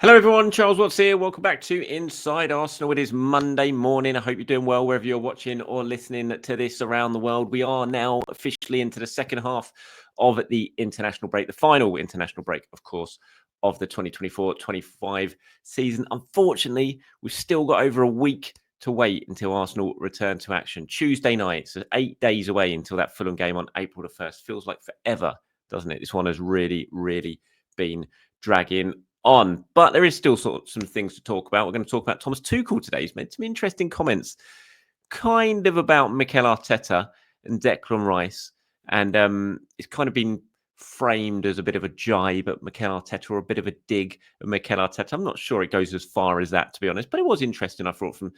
Hello, everyone. Charles Watts here. Welcome back to Inside Arsenal. It is Monday morning. I hope you're doing well wherever you're watching or listening to this around the world. We are now officially into the second half of the international break, the final international break, of course, of the 2024-25 season. Unfortunately, we've still got over a week to wait until Arsenal return to action. Tuesday night, so 8 days away until that Fulham game on April the 1st. Feels like forever, doesn't it? This one has really, really been dragging on, but there is still sort of some things to talk about. We're going to talk about Thomas Tuchel today. He's made some interesting comments, kind of about Mikel Arteta and Declan Rice, and it's kind of been framed as a bit of a jibe at Mikel Arteta or a bit of a dig at Mikel Arteta. I'm not sure it goes as far as that, to be honest, but it was interesting, I thought, from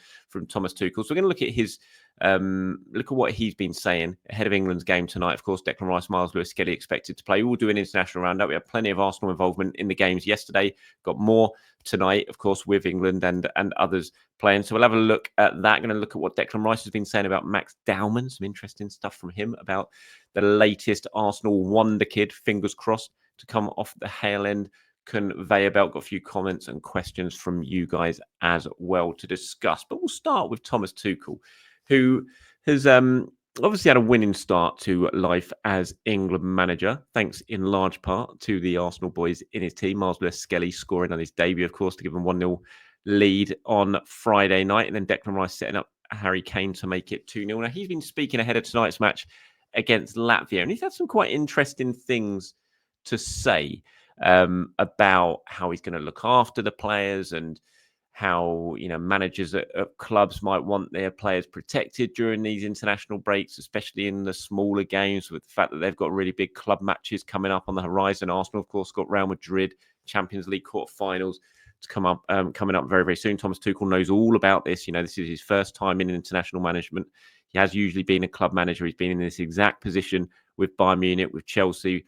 Thomas Tuchel. So we're going to look at his look at what he's been saying ahead of England's game tonight. Of course, Declan Rice, Miles Lewis, Skelly expected to play. We'll do an international roundup. We have plenty of Arsenal involvement in the games yesterday. Got more tonight, of course, with England and others playing. So we'll have a look at that. Going to look at what Declan Rice has been saying about Max Dowman. Some interesting stuff from him about the latest Arsenal wonder kid, fingers crossed, to come off the Hale End conveyor belt. Got a few comments and questions from you guys as well to discuss. But we'll start with Thomas Tuchel, who has obviously had a winning start to life as England manager, thanks in large part to the Arsenal boys in his team. Miles Lewis, Skelly scoring on his debut, of course, to give him 1-0 lead on Friday night. And then Declan Rice setting up Harry Kane to make it 2-0. Now, he's been speaking ahead of tonight's match against Latvia, and he's had some quite interesting things to say about how he's going to look after the players and how, you know, managers at clubs might want their players protected during these international breaks, especially in the smaller games, with the fact that they've got really big club matches coming up on the horizon. Arsenal, of course, got Real Madrid Champions League quarterfinals to come up, coming up very, very soon. Thomas Tuchel knows all about this. You know, this is his first time in international management. He has usually been a club manager. He's been in this exact position with Bayern Munich, with Chelsea,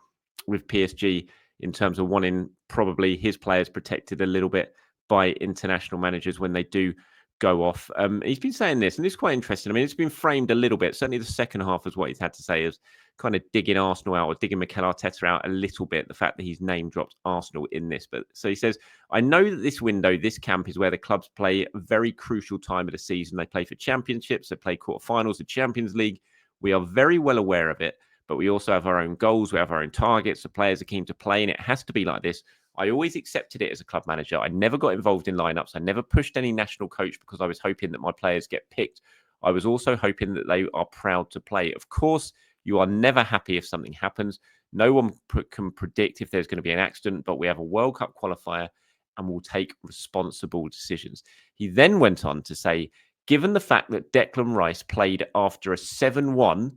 with PSG, in terms of wanting probably his players protected a little bit by international managers when they do go off. He's been saying this, and it's quite interesting. I mean, it's been framed a little bit. Certainly the second half is what he's had to say, is kind of digging Arsenal out or digging Mikel Arteta out a little bit. The fact that he's name dropped Arsenal in this. But so he says, I know that this window, this camp is where the clubs play a very crucial time of the season. They play for championships, they play quarterfinals of Champions League. We are very well aware of it, but we also have our own goals. We have our own targets. The players are keen to play, and it has to be like this. I always accepted it as a club manager. I never got involved in lineups. I never pushed any national coach because I was hoping that my players get picked. I was also hoping that they are proud to play. Of course, you are never happy if something happens. No one can predict if there's going to be an accident, but we have a World Cup qualifier and we'll take responsible decisions. He then went on to say, given the fact that Declan Rice played after a 7-1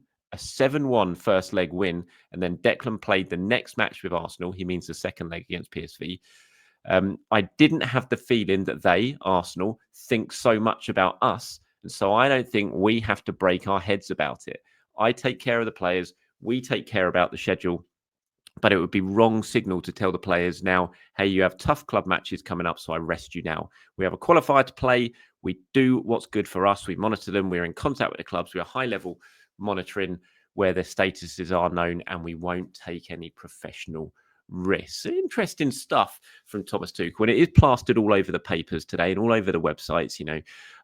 first leg win, and then Declan played the next match with Arsenal, he means the second leg against PSV, I didn't have the feeling that they, Arsenal, think so much about us. And so I don't think we have to break our heads about it. I take care of the players. We take care about the schedule. But it would be wrong signal to tell the players now, hey, you have tough club matches coming up, so I rest you now. We have a qualifier to play. We do what's good for us. We monitor them. We're in contact with the clubs. We are high-level monitoring where their statuses are known, and we won't take any professional risks. Interesting stuff from Thomas Tuchel, and it is plastered all over the papers today and all over the websites. You know,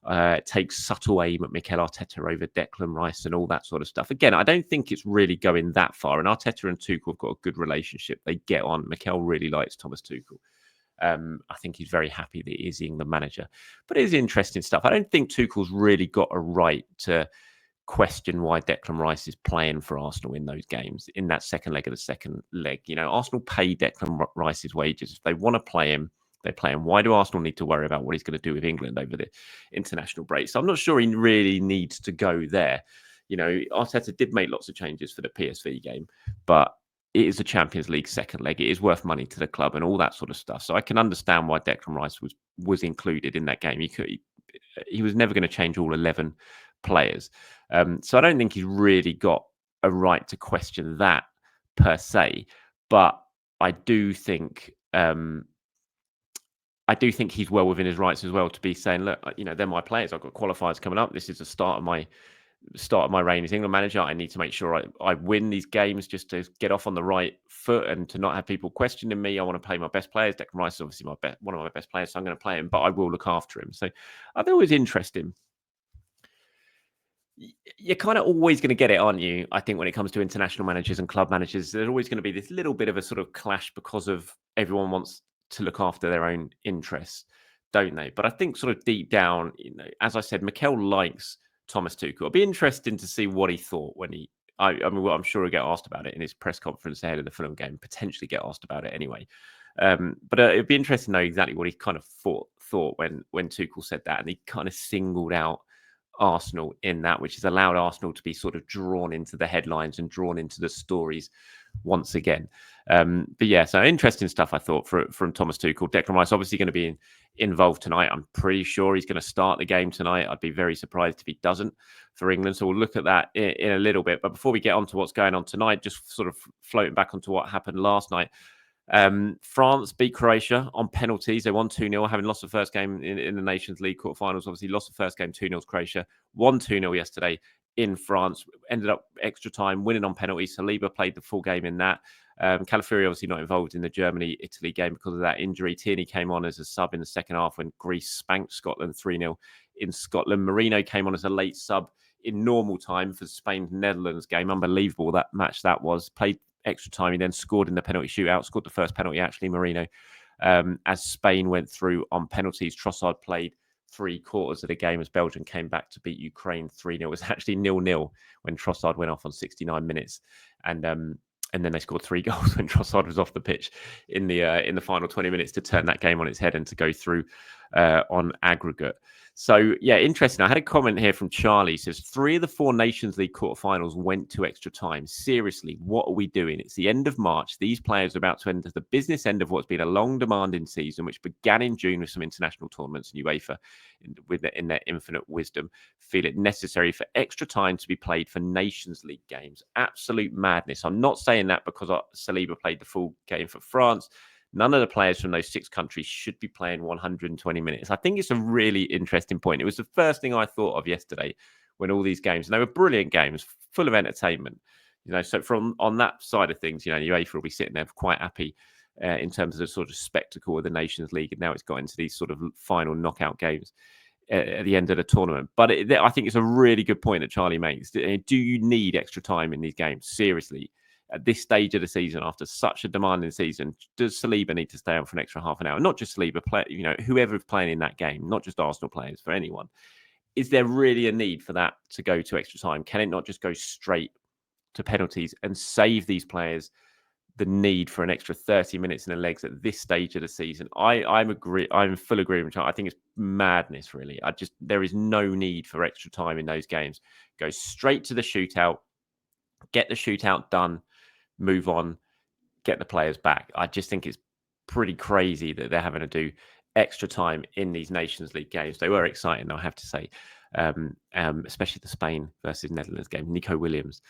it takes subtle aim at Mikel Arteta over Declan Rice and all that sort of stuff. Again, I don't think it's really going that far, and Arteta and Tuchel have got a good relationship. They get on. Mikel really likes Thomas Tuchel. I think he's very happy that he is the England manager. But it is interesting stuff. I don't think Tuchel's really got a right to question why Declan Rice is playing for Arsenal in those games, in that second leg of the second leg. You know, Arsenal pay Declan Rice's wages. If they want to play him, they play him. Why do Arsenal need to worry about what he's going to do with England over the international break? So I'm not sure he really needs to go there. You know, Arteta did make lots of changes for the PSV game, but it is a Champions League second leg. It is worth money to the club and all that sort of stuff. So I can understand why Declan Rice was included in that game. He was never going to change all 11 players. So I don't think he's really got a right to question that per se. But I do think he's well within his rights as well to be saying, look, you know, they're my players. I've got qualifiers coming up. This is the start of my start of my reign as England manager, I need to make sure I win these games just to get off on the right foot and to not have people questioning me. I want to play my best players. Declan Rice is obviously one of my best players, so I'm going to play him, but I will look after him. So I thought it was interesting. You're kind of always going to get it, aren't you? I think when it comes to international managers and club managers, there's always going to be this little bit of a sort of clash because of everyone wants to look after their own interests, don't they? But I think sort of deep down, as I said, Mikel likes Thomas Tuchel. It'll be interesting to see what he thought when he. I mean, well, I'm sure he'll get asked about it in his press conference ahead of the Fulham game. Potentially get asked about it anyway. But it'd be interesting to know exactly what he kind of thought when Tuchel said that, and he kind of singled out Arsenal in that, which has allowed Arsenal to be sort of drawn into the headlines and drawn into the stories once again. But yeah, so interesting stuff I thought from Thomas Tuchel. Declan Rice obviously going to be involved tonight. I'm pretty sure he's going to start the game tonight. I'd be very surprised if he doesn't for England. So we'll look at that in a little bit. But before we get on to what's going on tonight, just sort of floating back onto what happened last night. France beat Croatia on penalties. They won 2-0, having lost the first game in the Nations League quarterfinals. Obviously, lost the first game 2-0 to Croatia. Won 2-0 yesterday in France. Ended up extra time, winning on penalties. Saliba played the full game in that. Calafiori obviously not involved in the Germany-Italy game because of that injury. Tierney came on as a sub in the second half when Greece spanked Scotland 3-0 in Scotland. Marino came on as a late sub in normal time for the Spain-Netherlands game. Unbelievable that match that was. Played extra time. He then scored in the penalty shootout, scored the first penalty, actually, Marino, as Spain went through on penalties. Trossard played 3/4 of the game as Belgium came back to beat Ukraine 3-0. It was actually 0-0 when Trossard went off on 69 minutes. And then they scored 3 goals when Trossard was off the pitch in the final 20 minutes to turn that game on its head and to go through on aggregate. So, yeah, interesting. I had a comment here from Charlie. He says, 3 of the 4 Nations League quarterfinals went to extra time. Seriously, what are we doing? It's the end of March. These players are about to enter the business end of what's been a long, demanding season, which began in June with some international tournaments, and UEFA, in their infinite wisdom, feel it necessary for extra time to be played for Nations League games. Absolute madness. I'm not saying that because Saliba played the full game for France. None of the players from those 6 countries should be playing 120 minutes. I think it's a really interesting point. It was the first thing I thought of yesterday when all these games, and they were brilliant games, full of entertainment. So from on that side of things, UEFA will be sitting there quite happy in terms of the sort of spectacle of the Nations League. And now it's got into these sort of final knockout games at the end of the tournament. But I think it's a really good point that Charlie makes. Do you need extra time in these games? Seriously. At this stage of the season, after such a demanding season, does Saliba need to stay on for an extra half an hour? Not just Saliba, whoever's playing in that game, not just Arsenal players, for anyone. Is there really a need for that to go to extra time? Can it not just go straight to penalties and save these players the need for an extra 30 minutes in the legs at this stage of the season? I'm full agreement. I think it's madness, really. There is no need for extra time in those games. Go straight to the shootout, get the shootout done, move on, get the players back. I just think it's pretty crazy that they're having to do extra time in these Nations League games. They were exciting, I have to say, especially the Spain versus Netherlands game. Nico Williams.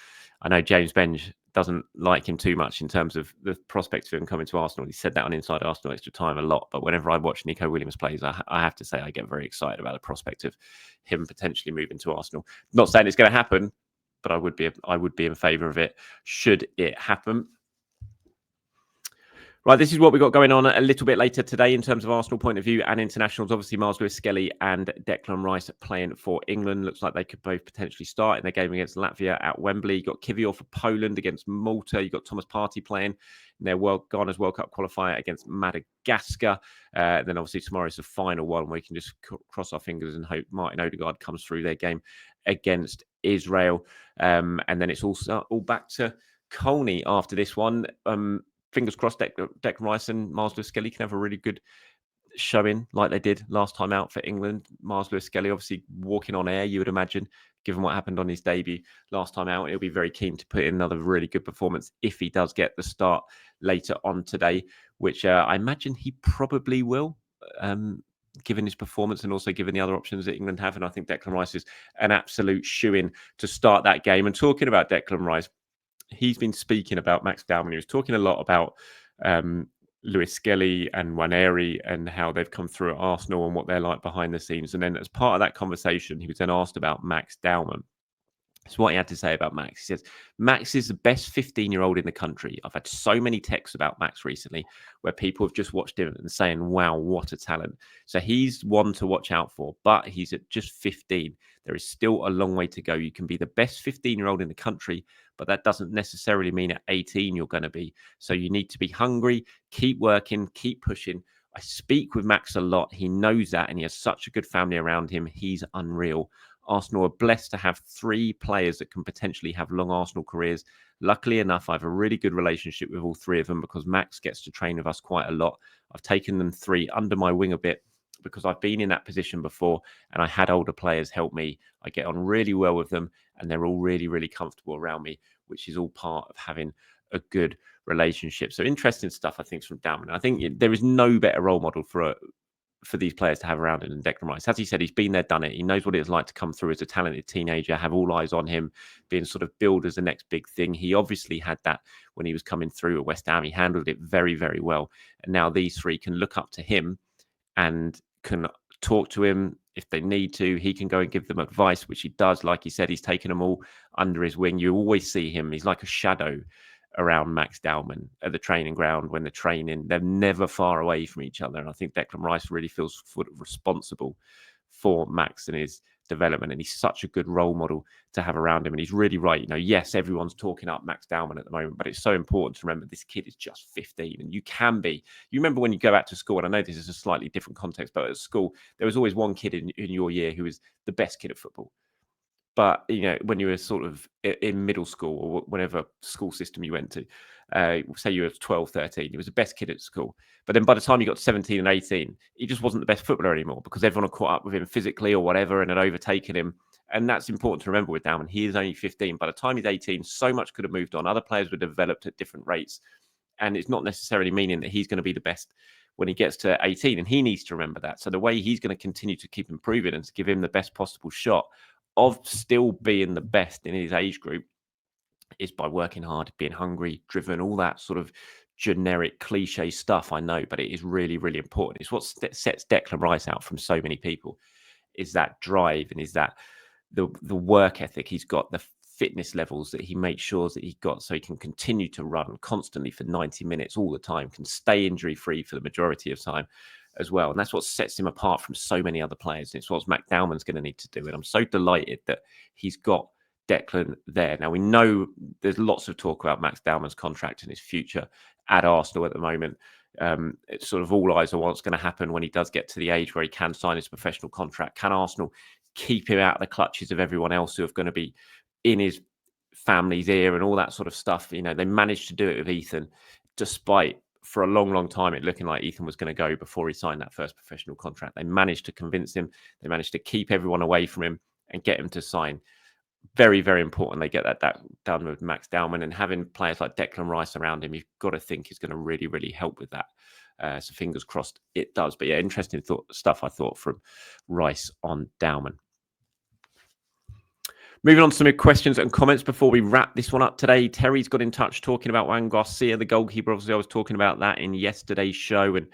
I know James Benge doesn't like him too much in terms of the prospect of him coming to Arsenal. He said that on Inside Arsenal Extra Time a lot. But whenever I watch Nico Williams plays, I have to say I get very excited about the prospect of him potentially moving to Arsenal. Not saying it's going to happen, but I would be in favour of it should it happen. Right, this is what we've got going on a little bit later today in terms of Arsenal point of view and internationals. Obviously, Miles Lewis-Skelly and Declan Rice playing for England. Looks like they could both potentially start in their game against Latvia at Wembley. You've got Kivior for Poland against Malta. You've got Thomas Partey playing in their Ghana's World Cup qualifier against Madagascar. Then obviously tomorrow's the final one where we can just cross our fingers and hope Martin Odegaard comes through their game against Israel. And then it's all back to Colney after this one. Fingers crossed Declan Rice and Miles Lewis-Skelly can have a really good showing like they did last time out for England. Miles Lewis-Skelly obviously walking on air, you would imagine, given what happened on his debut last time out. He'll be very keen to put in another really good performance if he does get the start later on today, which I imagine he probably will, given his performance and also given the other options that England have. And I think Declan Rice is an absolute shoo-in to start that game. And talking about Declan Rice, he's been speaking about Max Dowman. He was talking a lot about Lewis-Skelly and Nwaneri and how they've come through at Arsenal and what they're like behind the scenes. And then as part of that conversation, he was then asked about Max Dowman. It's what he had to say about Max. He says, Max is the best 15-year-old in the country. I've had so many texts about Max recently where people have just watched him and saying, wow, what a talent. So he's one to watch out for, but he's at just 15. There is still a long way to go. You can be the best 15-year-old in the country, but that doesn't necessarily mean at 18 you're going to be. So you need to be hungry, keep working, keep pushing. I speak with Max a lot. He knows that, and he has such a good family around him. He's unreal. Arsenal are blessed to have 3 players that can potentially have long Arsenal careers. Luckily enough, I have a really good relationship with all 3 of them because Max gets to train with us quite a lot. I've taken them 3 under my wing a bit because I've been in that position before and I had older players help me. I get on really well with them and they're all really, really comfortable around me, which is all part of having a good relationship. So interesting stuff, I think, from Dowman. I think there is no better role model for these players to have around him than Declan Rice. As he said, he's been there, done it. He knows what it's like to come through as a talented teenager, have all eyes on him, being sort of billed as the next big thing. He obviously had that when he was coming through at West Ham. He handled it very, very well. And now these 3 can look up to him and can talk to him if they need to. He can go and give them advice, which he does. Like he said, he's taken them all under his wing. You always see him. He's like a shadow around Max Dowman at the training ground when they're training. They're never far away from each other. And I think Declan Rice really feels responsible for Max and his development. And he's such a good role model to have around him. And he's really right. You know, yes, everyone's talking up Max Dowman at the moment, but it's so important to remember this kid is just 15 and you can be. You remember when you go back to school, and I know this is a slightly different context, but at school, there was always one kid in your year who was the best kid at football. But, you know, when you were sort of in middle school or whatever school system you went to, say you were 12, 13, he was the best kid at school. But then by the time you got 17 and 18, he just wasn't the best footballer anymore because everyone had caught up with him physically or whatever and had overtaken him. And that's important to remember with Dowman. He is only 15. By the time he's 18, so much could have moved on. Other players were developed at different rates. And it's not necessarily meaning that he's going to be the best when he gets to 18. And he needs to remember that. So the way he's going to continue to keep improving and to give him the best possible shot of still being the best in his age group is by working hard, being hungry, driven, all that sort of generic cliche stuff, I know, but it is really, really important. It's what sets Declan Rice out from so many people, is that drive and is that the work ethic he's got, the fitness levels that he makes sure that he's got so he can continue to run constantly for 90 minutes all the time, can stay injury-free for the majority of time as well. And that's what sets him apart from so many other players. And it's what Max Dowman's going to need to do. And I'm so delighted that he's got Declan there. Now, we know there's lots of talk about Max Dowman's contract and his future at Arsenal at the moment. It's sort of all eyes on what's going to happen when he does get to the age where he can sign his professional contract. Can Arsenal keep him out of the clutches of everyone else who are going to be in his family's ear and all that sort of stuff? You know, they managed to do it with Ethan, despite for a long, long time it looking like Ethan was going to go before he signed that first professional contract. They managed to convince him. They managed to keep everyone away from him and get him to sign. Very, very important they get that done with Max Dowman, and having players like Declan Rice around him, you've got to think is going to really, really help with that. So fingers crossed it does. But yeah, interesting stuff I thought from Rice on Dowman. Moving on to some questions and comments before we wrap this one up today. Terry's got in touch talking about Juan Garcia, the goalkeeper. Obviously, I was talking about that in yesterday's show and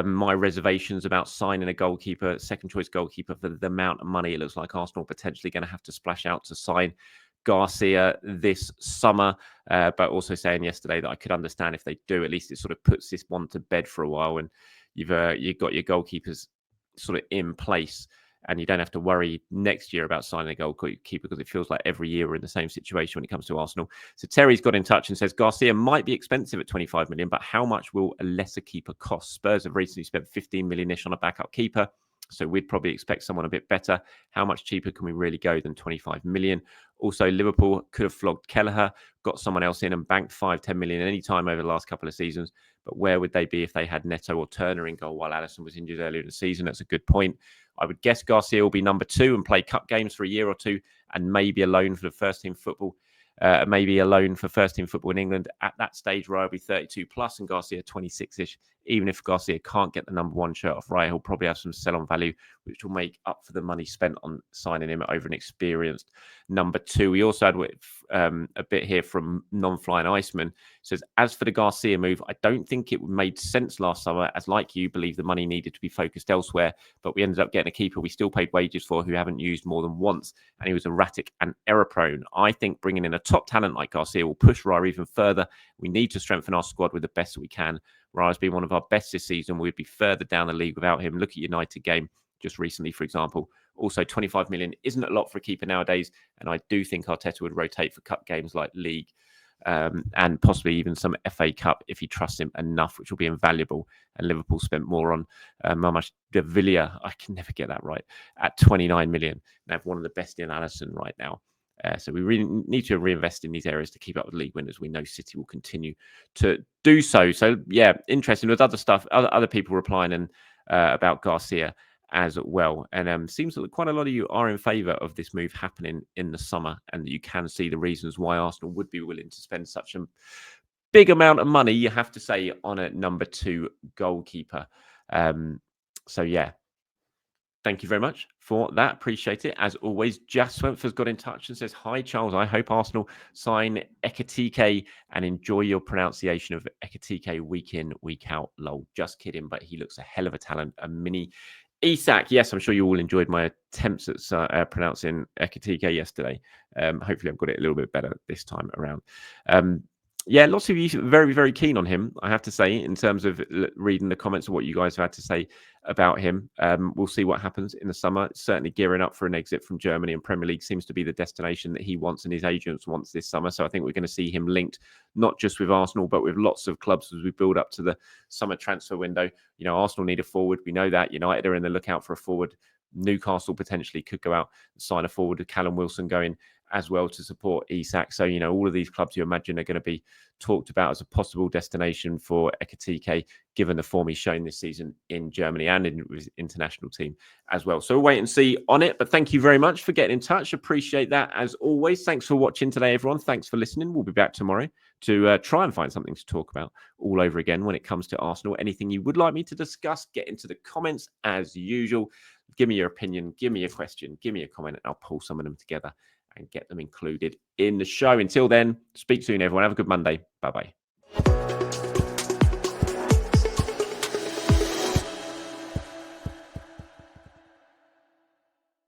my reservations about signing a goalkeeper, second choice goalkeeper, for the amount of money it looks like Arsenal potentially going to have to splash out to sign Garcia this summer. But also saying yesterday that I could understand if they do. At least it sort of puts this one to bed for a while, and you've got your goalkeepers sort of in place. And you don't have to worry next year about signing a goalkeeper because it feels like every year we're in the same situation when it comes to Arsenal. So Terry's got in touch and says, Garcia might be expensive at 25 million, but how much will a lesser keeper cost? Spurs have recently spent 15 million-ish on a backup keeper, so we'd probably expect someone a bit better. How much cheaper can we really go than 25 million? Also, Liverpool could have flogged Kelleher, got someone else in and banked 5-10 million any time over the last couple of seasons. But where would they be if they had Neto or Turner in goal while Alisson was injured earlier in the season? That's a good point. I would guess Garcia will be number 2 and play cup games for a year or two, and maybe a loan for the first team football. Maybe a loan for first team football in England at that stage where I'll be 32 plus and Garcia 26-ish even if Garcia can't get the number 1 shirt off right, he'll probably have some sell-on value, which will make up for the money spent on signing him over an experienced number 2. We also had a bit here from Non-Flying Iceman. It says, as for the Garcia move, I don't think it made sense last summer, as like you believe the money needed to be focused elsewhere, but we ended up getting a keeper we still paid wages for who haven't used more than once, and he was erratic and error-prone. I think bringing in a top talent like Garcia will push Raya even further. We need to strengthen our squad with the best that we can. Raya's been one of our best this season. We'd be further down the league without him. Look at United game just recently, for example. Also, 25 million isn't a lot for a keeper nowadays, and I do think Arteta would rotate for cup games like League and possibly even some FA Cup if he trusts him enough, which will be invaluable. And Liverpool spent more on Mamash de Villa, I can never get that right, at 29 million. They have one of the best in Alisson right now. So we really need to reinvest in these areas to keep up with league winners. We know City will continue to do so. So, yeah, interesting. There's other stuff, other people replying and about Garcia as well. And seems that quite a lot of you are in favour of this move happening in the summer, and that you can see the reasons why Arsenal would be willing to spend such a big amount of money, you have to say, on a number 2 goalkeeper. So, yeah. Thank you very much for that. Appreciate it. As always, Jaswant has got in touch and says, hi, Charles. I hope Arsenal sign Ekitike and enjoy your pronunciation of Ekitike week in, week out. Lol. Just kidding, but he looks a hell of a talent. A mini Isak. Yes, I'm sure you all enjoyed my attempts at pronouncing Ekitike yesterday. Hopefully I've got it a little bit better this time around. Yeah, lots of you very, very keen on him, I have to say, in terms of reading the comments of what you guys have had to say about him. We'll see what happens in the summer. Certainly gearing up for an exit from Germany, and Premier League seems to be the destination that he wants and his agents wants this summer. So I think we're going to see him linked not just with Arsenal, but with lots of clubs as we build up to the summer transfer window. You know, Arsenal need a forward. We know that. United are in the lookout for a forward. Newcastle potentially could go out and sign a forward with Callum Wilson going as well to support Isak. So, you know, all of these clubs you imagine are going to be talked about as a possible destination for Ekitike, given the form he's shown this season in Germany and in his international team as well. So we'll wait and see on it. But thank you very much for getting in touch. Appreciate that as always. Thanks for watching today, everyone. Thanks for listening. We'll be back tomorrow to try and find something to talk about all over again when it comes to Arsenal. Anything you would like me to discuss, get into the comments as usual. Give me your opinion, give me a question, give me a comment, and I'll pull some of them together and get them included in the show. Until then, speak soon, everyone. Have a good Monday. Bye-bye.